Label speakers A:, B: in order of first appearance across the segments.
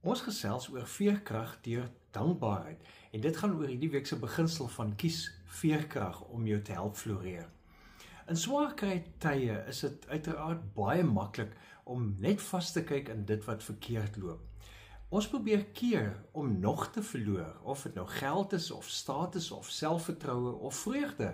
A: Ons gesels oor veerkrag deur dankbaarheid en dit gaan oor hierdie week se beginsel van kies veerkrag om jou te help floreer. In swaar kry tye is dit uiteraard baie maklik om net vas te kyk in dit wat verkeerd loop. Ons probeer keer om nog te verloor, of dit nou geld is of status of selfvertroue of vreugde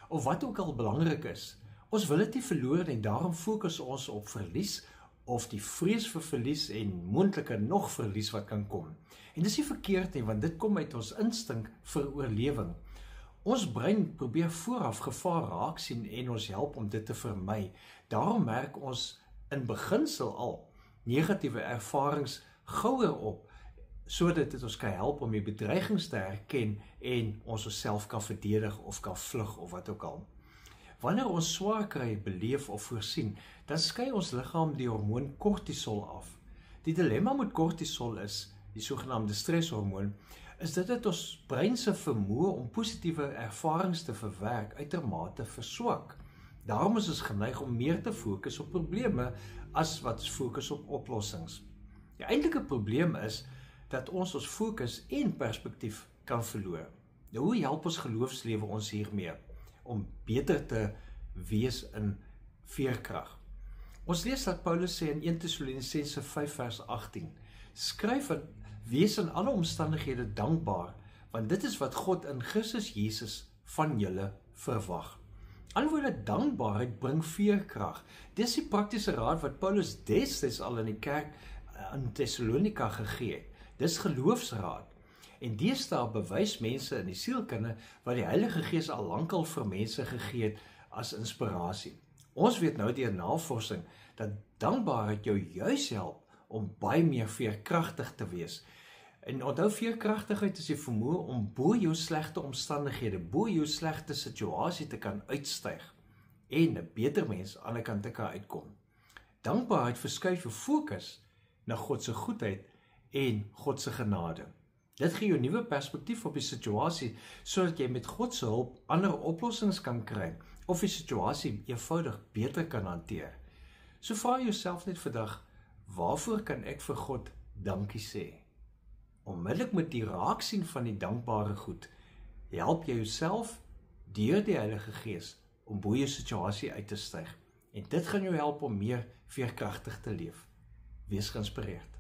A: of wat ook al belangrik is. Ons wil dit nie verloor nie, daarom fokus ons op verlies of die vrees vir verlies en moontlike nog verlies wat kan kom. En dis nie verkeerd nie, want dit kom uit ons instink vir oorlewing. Ons brein probeer vooraf gevaar raak sien en ons help om dit te vermy. Daarom merk ons in beginsel al negatiewe ervarings gouer op, sodat dit ons kan help om die bedreigings te herken en ons osself kan verdedig of kan vlug of wat ook al. Wanneer ons swaar kry, beleef of voorsien, dan skei ons liggaam die hormoon kortisol af. Die dilemma met kortisol is, die sogenaamde streshormoon, is dit ons brein se vermoë om positiewe ervarings te verwerk uitermate verswak. Daarom is ons geneig om meer te fokus op probleme as wat fokus op oplossings. Die eintlike probleem is dat ons fokus en perspektief kan verloor. Nou, hoe help ons geloofslewe ons hiermee om beter te wees in veerkrag? Ons lees dat Paulus sê in 1 Tessalonisense 5 vers 18, skryf dat wees in alle omstandighede dankbaar, want dit is wat God in Christus Jesus van julle verwag. Antwoorde dankbaarheid bring veerkrag. Dis die praktiese raad wat Paulus destyds al in die kerk in Thessalonika gegee het. Dis geloofsraad. En deesdae bewys mense in die sielkunde wat die Heilige Gees al lankal vir mense gegee het as inspirasie. Ons weet nou deur navorsing dat dankbaarheid jou juis help om baie meer veerkragtig te wees. En onthou, veerkragtigheid is die vermoë om bo jou slegte omstandighede, bo jou slegte situasie te kan uitstyg en 'n beter mens aan die kant te kan uitkom. Dankbaarheid verskuif jou fokus na God se goedheid en God se genade. Dit gee jou 'n nuwe perspektief op die situasie, sodat jy met God se hulp ander oplossings kan kry, of die situasie eenvoudig beter kan hanteer. So vra jouself net vandag, waarvoor kan ek vir God dankie sê? Onmiddellik met die raak sien van die dankbare goed, help jy jouself deur die Heilige Gees om bo jou situasie uit te styg. En dit gaan jou help om meer veerkragtig te leef. Wees geïnspireerd.